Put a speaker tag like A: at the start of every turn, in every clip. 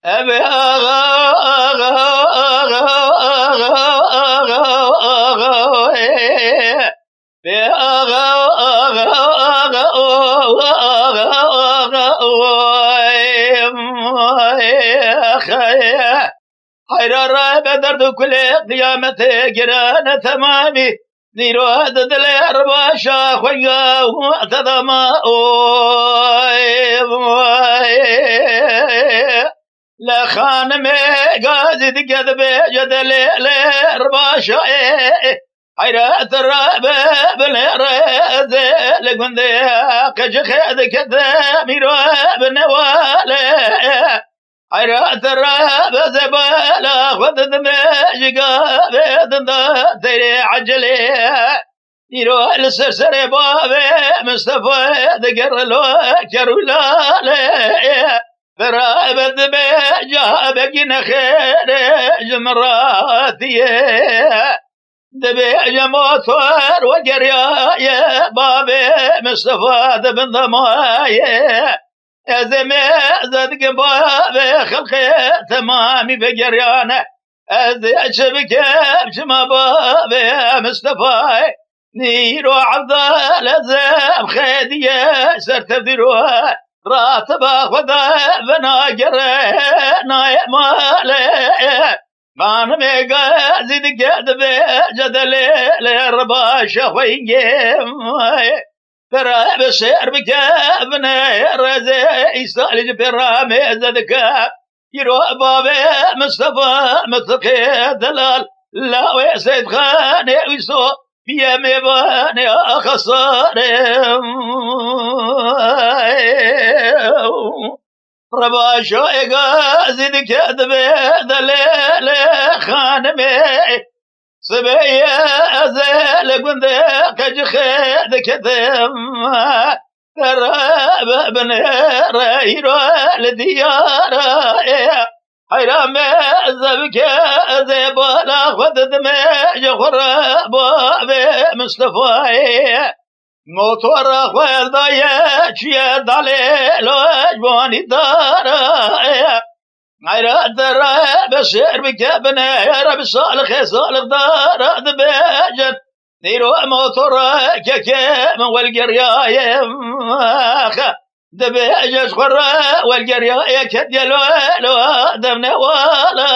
A: أبي آغا آغا آغا آغا آغا آغا بي آغا آغا آغا آغا آغا حيرار بدرد كل قيامته قران تمامي نيرو هذا دلير باشا خويا وتضما لا خانمي قازد قذب جدل لرباشا حيرات الرابع بالرز لقندي كجخد كذا ميرو بنواله حيرات الرابع زباله خذ دمجقا بيدن تيري عجلي يرو السرسر بابي مصطفى دقر له كرولالي فرابد بيجا بقينا خير جمراتي دبي موتور وقريايا بابي مصطفى دبن ضمايا يا زميزة قبابي خلقي تمامي بقريانة أزي أشبك بشما بابي مصطفى نيرو عبدال أزام خيدية سرتبدروها راتبا خدا بناقر ناي مالي ما نميقا زيد قد بجدلي لرباشا خوينجيم ترى بسير بكابنا رزي يسالج برامي زدكاب يرو بابي مصطفى متقي دلال لا ويسيد خاني ويسو في ميباني خساري رباشو ايقازي كذبي دليل خانمي صبية أزال قندي كجخيد كذم ترى بنير يرو لديارة حيرام زبك زبالا خذ دمي خراب مصطفى موتور خوال ضايع شيا دليل وجباني دارة عيرات درا بشير بكابنا يا رب صالح صالح دار دباجن نيرو موتور كيكام والقريايا دباجن خرا والقريايا كديلو لو دمنا ولا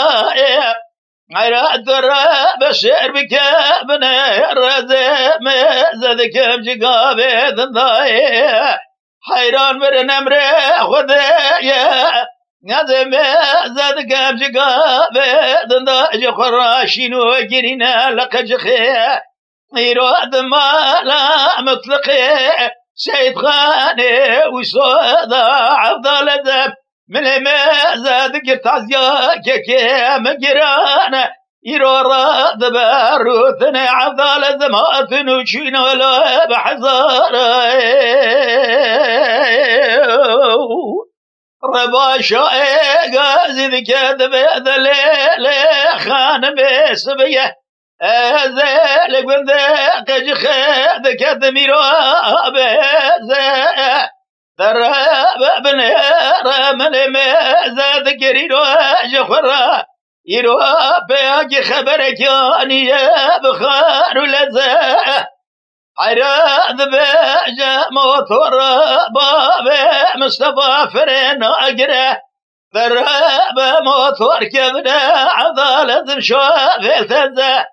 A: عيرات درا بشير بكابنا يا رزم زدكم جقابي دنضاي حيران مرنا مريح وذايا نازم زاد قام جقاب دندا جخراشينو جرينا لقج خي يراد ما لا مطلقي سيد خاني وصودا عبدال ذب من ما زاد قرت عزيا كيكي مقرانا يرو راد باروثنا عبدال ذمات نوشين ولا بحزار رباشا قازي كذب ذليل خانم سبيه ذلك قند قجخد كذميرو بزه تراب بنير من مزاد كريرو جخرا يرو بياجي خبرك ياني بخار لزه عراد بجا موتور بابي مصطفى فرين أجره ذراب موتور كبدا عضالة شوافي ثزة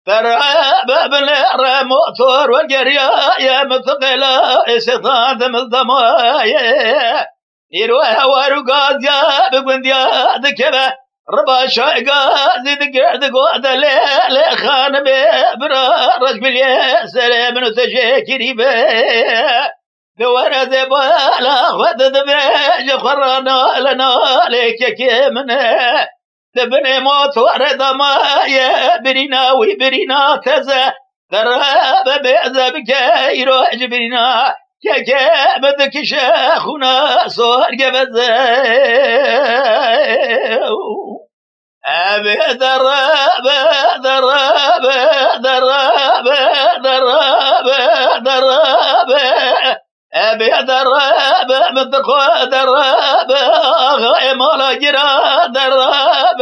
A: ذراب بنير موتور وقريا يا مثقلة استطاد مصدمايا يروح ورقاد يا بقنديا ذكبه رباشا قازي دقعد قواد الليل خان برا رجل يسر من تشكري به دور زبالا خذ دبيج خرانا لنا لك كمنا تبني موت ورد مايا برينا وبرينا تزا تراب بيزا بكيرو جبرينا كيكا بدك شاخنا صور قبزا أبي دراب دراب دراب دراب دراب أبي درب مدخو درب غاي مالا جرا درب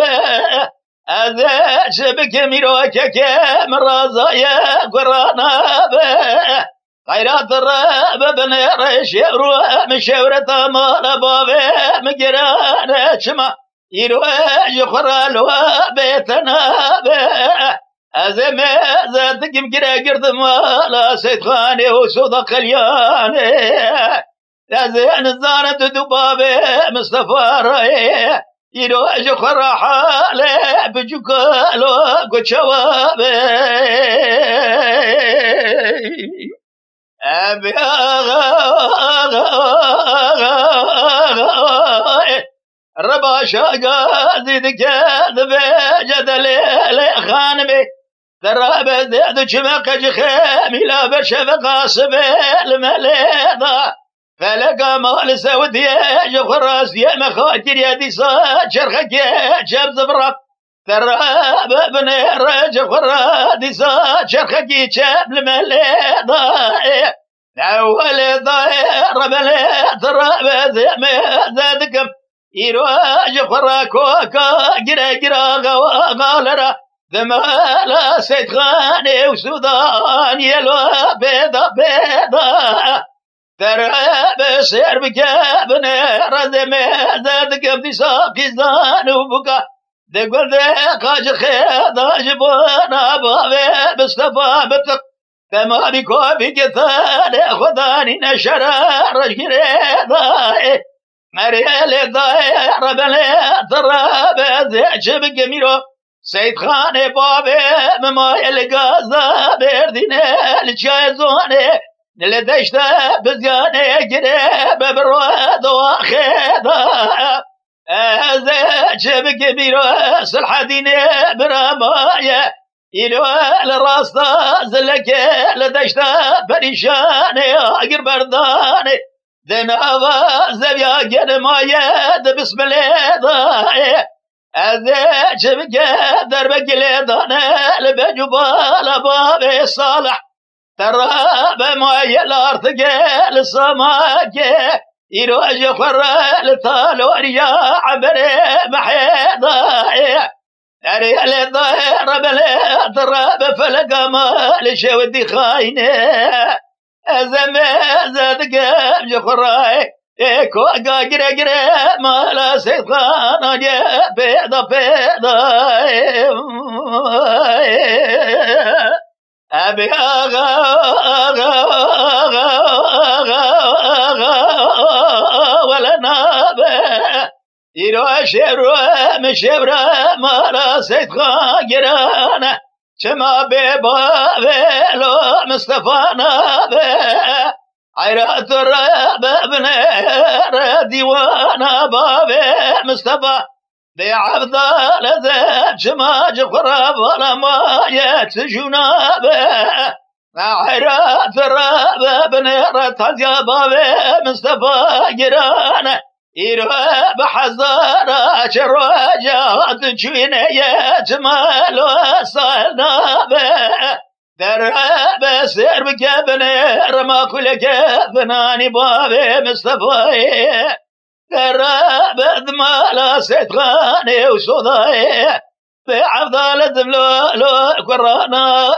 A: أذاش بكميروك كم رازايا قرانا غيرات الرب بنيرش يرو مشورة مالا بابي مجرانا شما يروج خرالو بيتنا أزمة زادكم كرا قرد مالا سيد خاني وصدق الياني لازين الزانة دبابي مصطفى راي يروج خرا حالي بجوكالو قد شوابي أبي ربا شاقا زيد كذب جدلي خانمي تراب زيد جمك جخيمي لا بشف قاسب المليضة فلقى مال سودي جخراس يا مخاطر يا دي شرخك جاب زبرة تراب بني رجل خرادي شرخك جاب المليضة أول ضير بلي تراب زادكم يروج خراكوكا جرا جرا غالرا ذمالا سيد خاني وسودان يلو بيضا بيضا ترى بسير بكابني رزمي زادكم دي ساقزان وبكا دقل دقاج خيضا جبونا بابي بستفا بتق تمامي كوبي كثاني خداني نشرا رجريضا مريال ضاير بلي ضرب زيج بقميرو سيد خاني بابي ممايل قازا بردين الجايزوني لدشت بزياني قريب برود واخيضا زيج بقميرو سلحديني برمايا إلو الراستا زلك لدشت بريشاني اقر برداني ذنبا زبيا جن ما يد بسم الله أذيش بقدر بقلدنا لبجبال باب صالح ترى بما يلارت قال السماك يروج خرى لطالو ريا عبري محيضا أريال الظهر بلا ترى بفلق مال شودي خاينه زاد قام جخراي كو قاقرا قرا ما لا سيطانا جا بيضا بيضا أبي ولا نابا يرو شبرو مشبرا ما لا سيطانا قرانا شما بيبا بيلو مصطفانا بي عيرات الرب بنير ديوانا بابي مصطفى بعبد لذات شما جخراب ولا ما يتسجونا بي عيرات الرب بنير تازيا بابي مصطفى جرانا إيرا بحزارة شرواجات جوينيات مالو صالنابة درب سير بكابني رما كل كابناني بابي مصطفى درب ذمالا سيدخاني وصداي بعفضال الدملو قرانا